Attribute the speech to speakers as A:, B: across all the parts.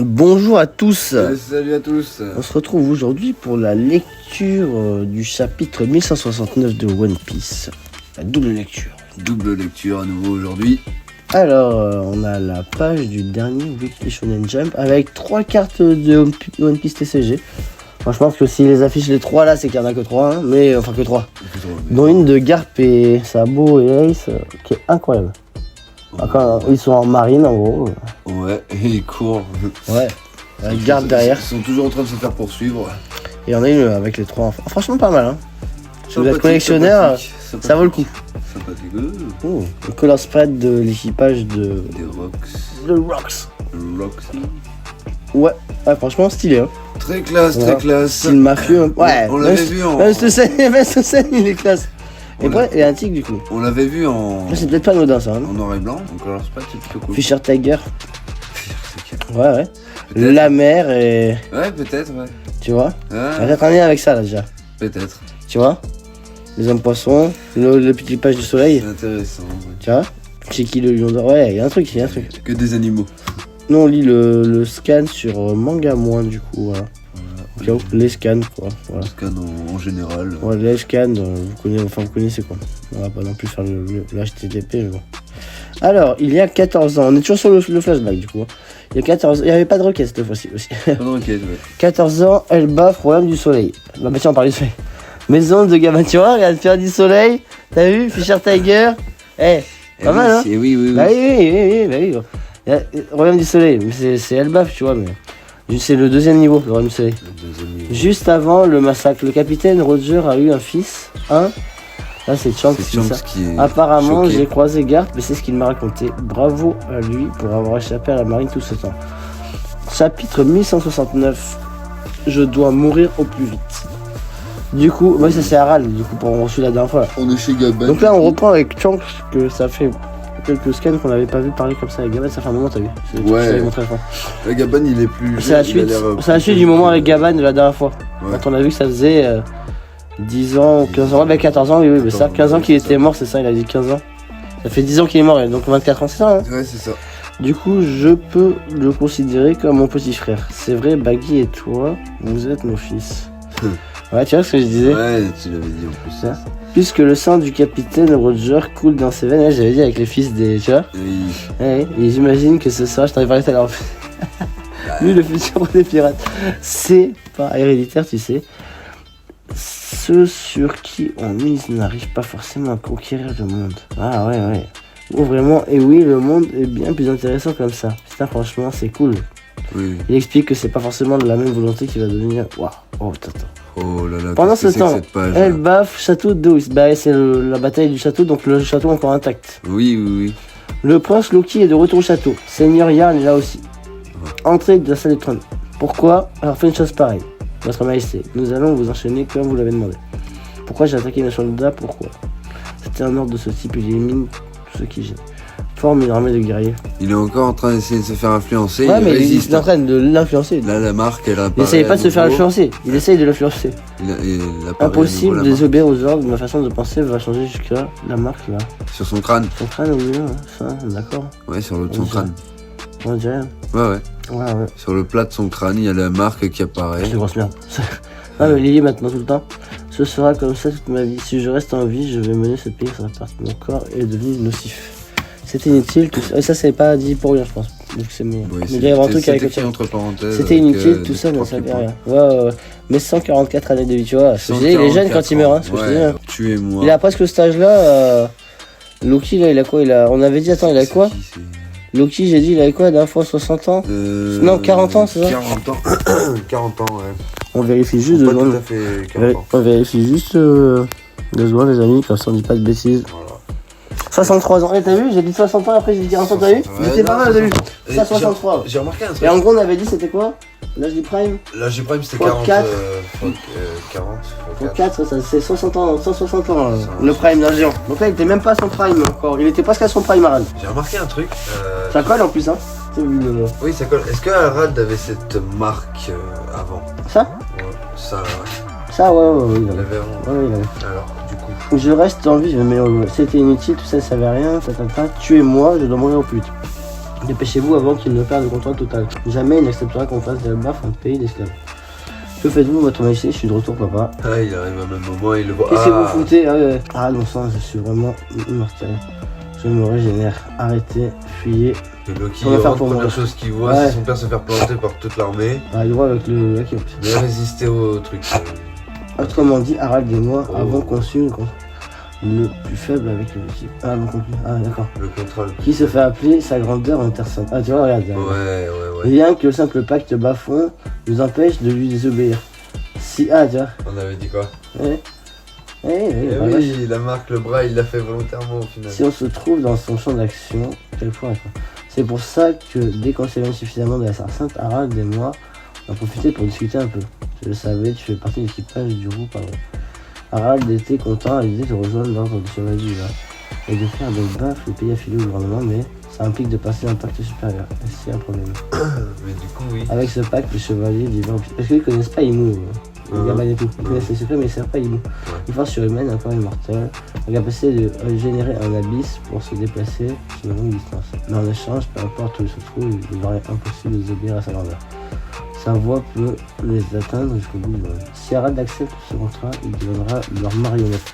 A: Bonjour à tous.
B: Salut à tous.
A: On se retrouve aujourd'hui pour la lecture du chapitre 1169 de One Piece. La double lecture.
B: Double lecture à nouveau aujourd'hui.
A: Alors, on a la page du dernier Weekly Shonen Jump avec 3 cartes de One Piece TCG. Franchement, parce que si les affiches les 3 là, c'est qu'il n'y en a que 3, hein, mais enfin que 3. Dont une de Garp et Sabo et Ace, qui est incroyable. Encore, ils sont en marine en gros.
B: Ouais, et ils courent.
A: Ouais, avec Garp derrière.
B: Ils sont toujours en train de se faire poursuivre.
A: Et il y en a une avec les 3. Franchement, pas mal. Hein. Si vous êtes collectionneur, ça vaut le coup.
B: Sympathique.
A: Oh, le color spread de l'équipage de...
B: Des Rocks.
A: The Rocks.
B: Rocks.
A: Ouais, franchement stylé. Hein.
B: Très classe,
A: Voilà.
B: très classe.
A: Style mafieux. Hein. Ouais,
B: On l'avait vu en...
A: Même cette scène, il est classe. Et après, il y a un tigre du coup.
B: On l'avait vu en...
A: Là, c'est peut-être pas anodin ça. Hein.
B: En noir et blanc. Donc alors c'est pas plutôt cool.
A: Fisher Tiger. Ouais. La mer et...
B: Ouais, peut-être, ouais.
A: Tu vois.
B: Ouais,
A: Peut-être un lien avec ça là déjà.
B: peut-être.
A: Tu vois. Les hommes poissons, le petit page du soleil.
B: C'est intéressant. Ouais.
A: Tu vois. C'est qui le lion d'or. Ouais, il y a un truc,
B: Que des animaux.
A: Nous on lit le scan sur Manga Moins du coup, voilà.
B: Voilà.
A: Les scans quoi, voilà.
B: Le scan en général.
A: Ouais, les scans, vous connaissez quoi. On va pas non plus faire le HTTP mais bon. Alors, il y a 14 ans, on est toujours sur le flashback du coup. Hein. Il y a 14 ans, il n'y avait pas de requête cette fois-ci aussi.
B: Pas de requête, ouais.
A: 14 ans, elle baffe, royaume du soleil. Bah tiens, on parle du soleil. Maison de Gaban, tu vois, regarde, faire du soleil. T'as vu, Fisher Tiger. Pas mal hein.
B: Oui.
A: Bah oui. Il y a royaume du soleil, mais c'est Elbaf, tu vois, mais c'est le deuxième niveau, le royaume du soleil. Juste avant le massacre, le capitaine Roger a eu un fils, Là c'est Shanks qui dit ça. Apparemment, j'ai croisé Garp, mais c'est ce qu'il m'a raconté. Bravo à lui pour avoir échappé à la marine tout ce temps. Chapitre 1169. Je dois mourir au plus vite. Du coup, moi ça c'est Harald, du coup, pour on reçu la dernière fois. Là.
B: On est chez Gaban.
A: Donc là on reprend avec Shanks, que ça fait quelques scans qu'on n'avait pas vu parler comme ça avec Gaban, ça fait un moment, t'as vu.
B: Ouais.
A: Je t'avais montré la fois.
B: Gaban il est plus.
A: C'est la suite du moment avec Gaban de la dernière fois.
B: Ouais.
A: Quand on a vu que ça faisait 10 ans, 15 ans, 14 ans, oui, mais ça, 15 ans qu'il était mort, c'est ça, il a dit 15 ans. Ça fait 10 ans qu'il est mort, donc 24 ans, c'est ça, hein.
B: Ouais, c'est ça.
A: Du coup, je peux le considérer comme mon petit frère. C'est vrai, Baggy et toi, vous êtes nos fils. Ouais, tu vois ce que je disais?
B: Ouais, tu l'avais dit en plus.
A: Ça. Puisque le sang du capitaine Roger coule dans ses veines, j'avais dit avec les fils des... Tu vois?
B: Oui.
A: Ouais, et j'imagine que ce sera, je t'en ai parlé tout à l'heure. Lui, le futur des pirates. C'est pas héréditaire, tu sais. Ceux sur qui on mise n'arrivent pas forcément à conquérir le monde. Ah ouais. Oh vraiment, et oui, le monde est bien plus intéressant comme ça. Putain, franchement, c'est cool.
B: Oui.
A: Il explique que c'est pas forcément de la même volonté qui va devenir... Waouh, oh putain.
B: Oh là là.
A: Pendant
B: qu'est-ce
A: ce
B: que c'est
A: temps,
B: que cette page,
A: elle
B: là
A: baffe château d'Ois. Bah, c'est la bataille du château, donc le château encore intact.
B: Oui.
A: Le prince Loki est de retour au château. Seigneur Yarn est là aussi. Entrée de la salle de trône. Pourquoi avoir fait une chose pareille? Votre Majesté, nous allons vous enchaîner comme vous l'avez demandé. Pourquoi j'ai attaqué mes soldats? Pourquoi? C'était un ordre de ce type, il élimine tout ce qui gêne. Forme une armée de guerriers.
B: Il est encore en train d'essayer de se faire influencer.
A: Ouais,
B: il
A: mais
B: résiste.
A: il est en train de l'influencer.
B: Là, la marque, elle apparaît.
A: Il essaye pas de se faire
B: à nouveau.
A: influencer, il essaye de l'influencer.
B: Il apparaît à
A: Impossible
B: nouveau,
A: de
B: la
A: désobéir aux ordres, ma façon de penser va changer jusqu'à la marque là.
B: marque. Sur son crâne.
A: Son crâne oui, là, ça, d'accord.
B: Ouais, sur le de son
A: On
B: crâne.
A: On dirait rien.
B: Ouais.
A: Ouais.
B: Sur le plat de son crâne, il y a la marque qui apparaît.
A: C'est grosse merde. Ah mais il y est maintenant tout le temps. Ce sera comme ça toute ma vie. Si je reste en vie, je vais mener ce pays sur la partie de mon corps et devenu nocif. C'était inutile, tout ça. Et ça, c'est pas dit pour rien, je pense. Donc c'est mieux.
B: Oui,
A: Mais il y avait un truc avec
B: écrit
A: ça.
B: entre parenthèses.
A: C'était inutile, tout
B: des
A: ça, mais
B: trois
A: ça
B: petits
A: fait
B: points.
A: rien. Ouais. Mais 144 années de vie, tu vois. Ce que je disais, il est jeune quand il meurt, hein. Ce que je disais, hein.
B: Tuez-moi.
A: Il a presque ce stage-là. Loki, là, il a quoi? On avait dit, attends, il a quoi? Loki, j'ai dit, il avait quoi la dernière fois? 60 ans? Non, 40 ans, c'est ça?
B: 40 ans. 40 ans, ouais.
A: On vérifie juste
B: Pas
A: deux
B: tout
A: secondes.
B: à fait 40 ans.
A: On vérifie juste 2 secondes, les amis, comme ça on dit pas de bêtises.
B: Voilà.
A: 63 ans. Et t'as vu, j'ai dit 60 ans, après j'ai dit 40 ans, t'as vu?
B: Ouais,
A: C'était pas
B: non,
A: mal, t'as vu?
B: Et
A: Ça, 63.
B: J'ai remarqué un truc.
A: Et en gros, on avait dit, c'était quoi? L'âge du prime?
B: Là, j'ai prime, c'était
A: Fois
B: 40.
A: 4.
B: 40.
A: Pour 4, ça c'est 60 ans, 160 ans,
B: Ça,
A: le prime d'un géant. Donc là, il était même pas à son prime encore. Il était presque à son prime, Harald.
B: J'ai remarqué un truc.
A: Ça colle en plus, hein? C'est vu le...
B: Oui, ça colle. Est-ce que Harald avait cette marque avant?
A: Ça?
B: Ouais. Ça, ouais.
A: Ça, ouais,
B: Il
A: il avait.
B: l'avait avant.
A: Ouais, il avait.
B: Alors, du coup.
A: Je reste en vie, mais c'était inutile, tout ça, ça savait rien, ça. Tuez-moi, je dois mourir au plus vite. Dépêchez-vous avant qu'il ne perde le contrôle total. Jamais il n'acceptera qu'on fasse d'Elbaf un pays d'esclaves. Que faites-vous, votre majesté? Je suis de retour, papa.
B: Ah, il arrive au même moment, il le voit.
A: Qu'est-ce que vous foutez? Ah non sang, je suis vraiment immortel. Je me régénère. Arrêtez, fuyez.
B: Et Loki,
A: On va faire
B: la
A: pour
B: première
A: moi.
B: chose qu'il voit,
A: Ouais.
B: c'est son père se faire planter par toute l'armée.
A: Ah, il voit avec le lac.
B: Mais résister au truc.
A: Autrement dit, Harald et moi
B: Oh.
A: avons conçu le plus faible avec le Loki. Ah, non compris. Ah, d'accord.
B: Le contrôle.
A: Qui se fait appeler sa grandeur en personne. Ah, tu vois, regarde.
B: Ouais.
A: Rien que le simple pacte bas-fond nous empêche de lui désobéir. Si, ah, tu vois.
B: On avait dit quoi?
A: Eh,
B: Eh
A: voilà.
B: oui, la marque, le bras, il l'a fait volontairement au final.
A: Si on se trouve dans son champ d'action, quelquefois, c'est pour ça que dès qu'on s'éloigne suffisamment de la Sarre Sainte, Harald et moi, on a profité pour discuter un peu. Je le savais, tu fais partie de l'équipage du groupe avant. Harald était content à l'idée de rejoindre l'ordre des chevaliers du Vin et de faire des baffes le pays affilié au gouvernement, mais ça implique de passer un pacte supérieur. Et c'est un problème.
B: Mais du coup, oui.
A: Avec ce pacte, les chevaliers du Vin, parce qu'ils connaissent pas Ymou, les Gaban et tout. Ils connaissent les secrets, mais ils savent pas Ymou. Une force surhumaine, encore immortelle, la capacité de générer un abysse pour se déplacer sur une longue distance. Mais en échange, peu importe où il se trouve, il leur est impossible de désobéir à sa grandeur. Sa voix peut les atteindre jusqu'au bout du monde. Si Harald accepte ce contrat, il deviendra leur marionnette.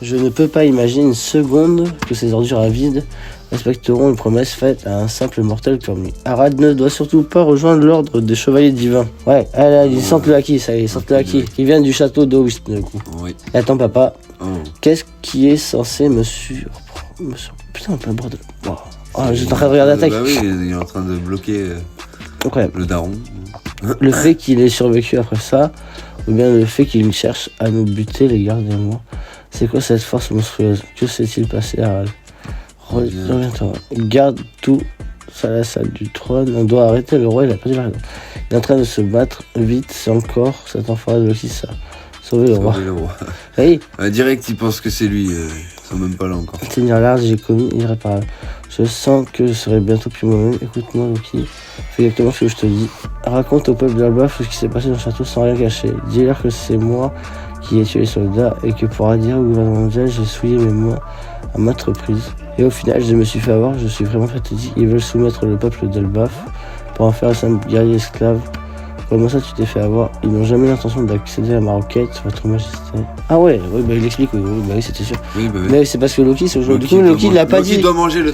A: Je ne peux pas imaginer une seconde que ces ordures avides respecteront une promesse faite à un simple mortel comme lui. Harald ne doit surtout pas rejoindre l'ordre des chevaliers divins. Ouais, allez, ils sentent le acquis, ça y est, ils sentent le acquis. Qui vient du château d'Oist, du coup.
C: Oui.
A: Et attends, papa,
C: Oh.
A: qu'est-ce qui est censé me surprendre? Putain, plein bordel. Wow. Oh, j'étais en train de regarder la tech.
C: Bah oui, il est en train de bloquer
A: Incroyable.
C: le daron.
A: Le fait qu'il ait survécu après ça, ou bien le fait qu'il cherche à nous buter, les gardes et moi. C'est quoi cette force monstrueuse? Que s'est-il passé, Harald? Reviens-toi. Garde tout ça à la salle du trône. On doit arrêter le roi, il a perdu la raison. Il est en train de se battre. Vite, c'est encore cet enfoiré de Loki, ça. Sauver le roi.
C: Sauver le roi.
A: Oui,
C: Direct, il pense que c'est lui. Ils sont même pas là encore.
A: tenir large, j'ai commis irréparable. Je sens que je serai bientôt plus moi-même. Écoute-moi, Loki. Fais exactement ce que je te dis. Raconte au peuple d'Albaf ce qui s'est passé dans le château sans rien cacher. Dis-leur que c'est moi qui ai tué les soldats et que pour dire au gouvernement mondial, j'ai souillé mes mains à maintes reprises. Et au final, je me suis fait avoir. Je suis vraiment fatigué. Ils veulent soumettre le peuple d'Albaf pour en faire un simple guerrier esclave. Comment ça, tu t'es fait avoir? Ils n'ont jamais l'intention d'accéder à ma requête, votre majesté. Ah ouais, oui, bah il explique, oui, c'était sûr.
C: Oui, bah oui.
A: Mais c'est parce que Loki, c'est aujourd'hui. Du coup,
C: doit
A: Loki, il l'a pas
C: Loki
A: dit.
C: doit manger le...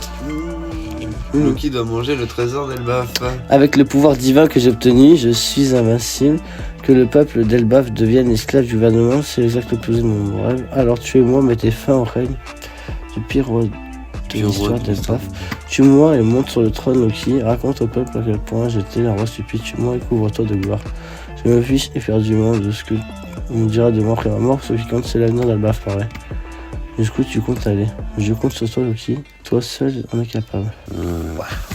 B: Loki doit manger le trésor d'Elbaf.
A: Avec le pouvoir divin que j'ai obtenu, je suis invincible. Que le peuple d'Elbaf devienne esclave du gouvernement, c'est l'exact opposé de mon rêve. Alors tuez-moi, mettez fin au règne du pire roi de l'histoire d'Elbaf. Tue-moi et monte sur le trône, Loki. Raconte au peuple à quel point j'étais un roi stupide. Tue-moi et couvre-toi de gloire. Je me fiche éperdument de ce que on me dira de moi après ma mort. Ce qui compte, c'est l'avenir d'Elbaf, pareil. Jusqu'où tu comptes aller? Je compte sur toi, Loki. Toi seul en es capable.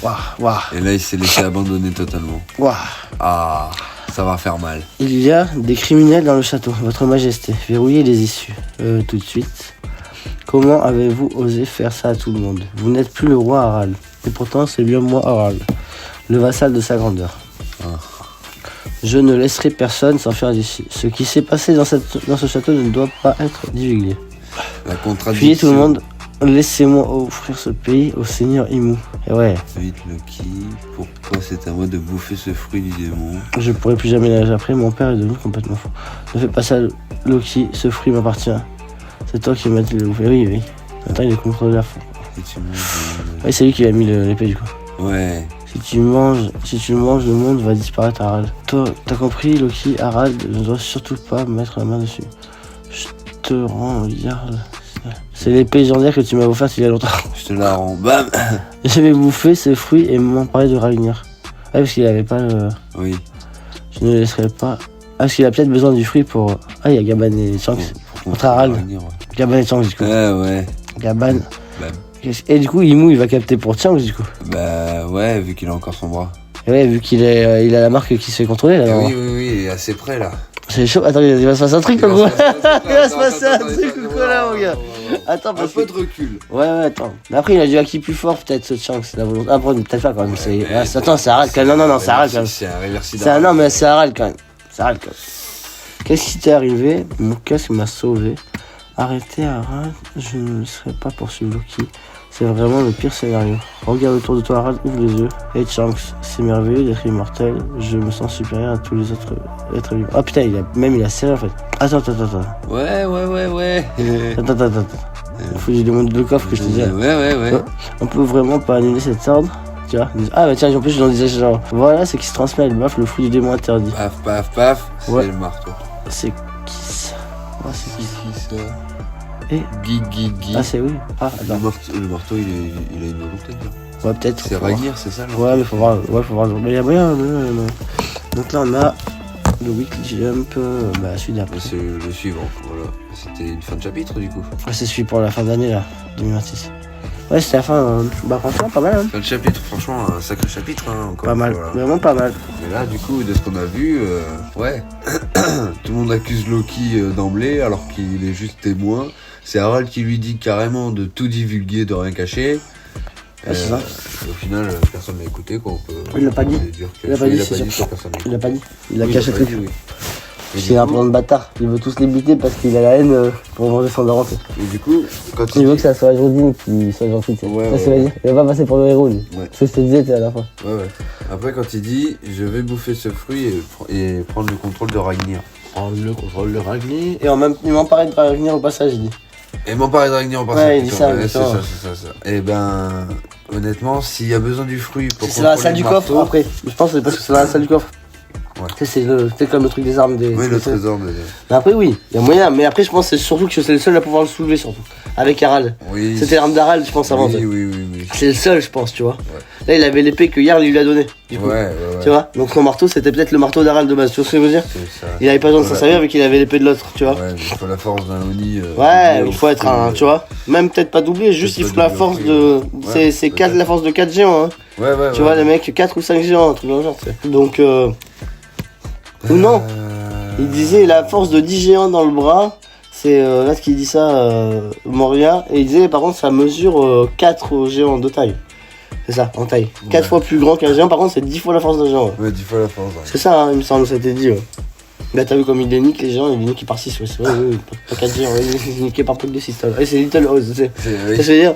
A: Waouh.
C: Et là, il s'est laissé abandonner totalement.
A: Waouh.
C: Ah, ça va faire mal.
A: Il y a des criminels dans le château, votre majesté. Verrouillez les issues. Tout de suite. Comment avez-vous osé faire ça à tout le monde? Vous n'êtes plus le roi Harald. Et pourtant, c'est bien moi Harald, le vassal de sa grandeur. Je ne laisserai personne s'en faire d'ici. Ce qui s'est passé dans ce château ne doit pas être divulgué.
C: La contradiction.
A: Fuyez tout le monde. Laissez-moi offrir ce pays au seigneur Ymou. Et ouais,
C: Vite, Loki. Pourquoi c'est à moi de bouffer ce fruit du démon?
A: je pourrai plus jamais nager après. Mon père est devenu complètement fou. Ne fais pas ça, Loki. Ce fruit m'appartient. C'est toi qui m'as dit de le bouffer. Oui. Attends, il est contrôlé à fond.
C: Et tu manges...
A: Oui, c'est lui qui a mis l'épée du coup.
C: Ouais.
A: Si tu le manges, le monde va disparaître, Harald. Toi, t'as compris, Loki, Harald ne doit surtout pas mettre la main dessus. Je te rends garde. C'est l'épée légendaire que tu m'as offerte il y a longtemps.
C: Je te la rends. Bam.
A: Je vais bouffer ce fruit et m'emparer de Ragnir. Ah, parce qu'il avait pas le...
C: Oui.
A: Je ne le laisserai pas... Ah, parce qu'il a peut-être besoin du fruit pour... Ah, il y a Gaban et Shanks. Contre Harald. Gaban et Shanks, du coup.
C: Ouais.
A: Gaban.
C: Bam.
A: Et du coup, Ymou, il va capter pour Shanks, du coup.
C: Bah ouais, vu qu'il a encore son bras.
A: Et ouais, vu qu'il est, il a la marque qui se fait contrôler, là.
C: Oui, il est assez près là.
A: C'est chaud. Attends, il va se passer un truc,
C: Il
A: quoi.
C: va se passer un
A: Il va se passer un truc, ou quoi, là, mon gars. Attends,
C: Un
A: parce
C: peu
A: que...
C: de recul.
A: Ouais, attends. Mais après, il a du acquis plus fort, peut-être, ce Shanks, c'est la volonté. Ah, bon, peut-être pas, quand même. C'est...
C: mais-
A: Attends, c'est Harald, quand même. Non, c'est Harald, quand même.
C: C'est un réversible.
A: Non, mais c'est Harald, quand même. C'est Harald, quand même. Qu'est-ce qui t'est arrivé? Mon casque m'a sauvé. Arrêtez, Harald. Je ne laisserai pas poursuivre Loki. C'est vraiment le pire scénario. Regarde autour de toi, Harald, ouvre les yeux. Hey Shanks, c'est merveilleux d'être immortel. Je me sens supérieur à tous les autres êtres vivants. Ah putain, il a serré en fait. Attends.
C: Ouais.
A: Attends. Il faut que je demande le coffre que je te dis.
C: Ouais.
A: On peut vraiment pas annuler cet ordre. Tu vois. Ah bah tiens, en plus je disais genre. Voilà ce qui se transmet à Elbaf, le fruit du démon interdit.
C: Paf, c'est
A: Ouais.
C: le marteau.
A: C'est qui ça? C'est qui
C: Qui ça?
A: Et
C: Guy.
A: Ah c'est oui. Ah
C: Le
A: attends.
C: marteau, il a une volonté, là.
A: Ouais peut-être.
C: C'est
A: faut voir.
C: Ragnir, c'est ça, là?
A: Ouais mais faut voir. Mais il y a moyen. Donc là on a le weekly jump, celui d'après.
C: C'est le suivant, voilà. C'était une fin de chapitre, du coup.
A: Ah, c'est celui pour la fin d'année là, 2026. Ouais, c'était la fin. Franchement, pas mal. Hein.
C: Fin de chapitre, franchement, un sacré chapitre, hein, encore.
A: Pas mal,
C: Voilà.
A: vraiment pas mal.
C: Mais là, du coup, de ce qu'on a vu, ouais. Tout le monde accuse Loki d'emblée, alors qu'il est juste témoin. C'est Harald qui lui dit carrément de tout divulguer, de rien cacher.
A: Ouais, c'est ça.
C: Au final, personne l'a écouté, quoi.
A: Il l'a pas dit. Il l'a pas dit, c'est sûr. Il l'a pas dit. Il a caché le truc. C'est un plan de bâtard. Il veut tous les buter parce qu'il a la haine pour manger son daron.
C: Et du coup, quand
A: Il veut que ça soit Jodine qui soit gentil.
C: Ouais,
A: ça,
C: ouais.
A: dire. Il va pas passer pour le héros, lui.
C: Ouais.
A: C'est ce que je te disais à la fin.
C: Ouais. Après, quand il dit je vais bouffer ce fruit et prendre le contrôle de Ragnir.
A: Prendre le contrôle de Ragnir. Et en même il m'emparait de Ragnir au passage, il dit.
C: Et m'emparer de Ragnir en passant.
A: Ouais, il dit ça,
C: c'est
A: putain.
C: ça. Et ben, honnêtement, s'il y a besoin du fruit pour
A: C'est dans la
C: contrôler
A: salle du
C: le
A: coffre
C: marteau-
A: après. Je pense que c'est parce que c'est dans la salle du coffre.
C: Ouais.
A: Tu sais, c'est comme le truc des armes des.
C: Oui, le trésor de...
A: Mais après, oui, il y a moyen. Mais après, je pense que c'est surtout que c'est le seul à pouvoir le soulever, surtout. Avec Harald.
C: Oui.
A: C'était l'arme d'Harald, je pense, avant.
C: Oui.
A: C'est le seul, je pense, tu vois. Là, il avait l'épée que Jarl lui a donnée. Du coup.
C: Ouais.
A: Tu vois. Donc son marteau, c'était peut-être le marteau d'Harald de base. Tu vois ce que je veux dire?
C: C'est ça.
A: Il avait pas besoin de s'en servir, mais qu'il avait l'épée de l'autre, tu vois.
C: Ouais, mais il faut la force d'un Oni.
A: Ouais, il faut être un, tu vois. Même peut-être pas doublé, juste il
C: peut-être
A: faut la
C: pas
A: force
C: doublé,
A: de.
C: ouais.
A: C'est
C: peut-être.
A: la force de 4 géants, hein.
C: Ouais.
A: Tu vois, les mecs, 4 ou 5 géants, un truc dans le genre, tu sais. Donc, ou non. Il disait la force de 10 géants dans le bras. C'est là qui dit ça, Moria. Et il disait par contre ça mesure 4 géants de taille. C'est ça, en taille. 4 fois plus grand qu'un géant, par contre c'est 10 fois la force d'un géant. Ouais.
C: Ouais, 10 fois la force. Ouais.
A: C'est ça, hein, il me semble, ça a été dit. Ouais. Là t'as vu comme il les nique les géants, il les nique par 6. Ouais, c'est vrai, pas 4 géants, il est niqué par truc de 6. Et c'est Little Oz, tu sais.
C: Oui.
A: C'est ce que je veux dire.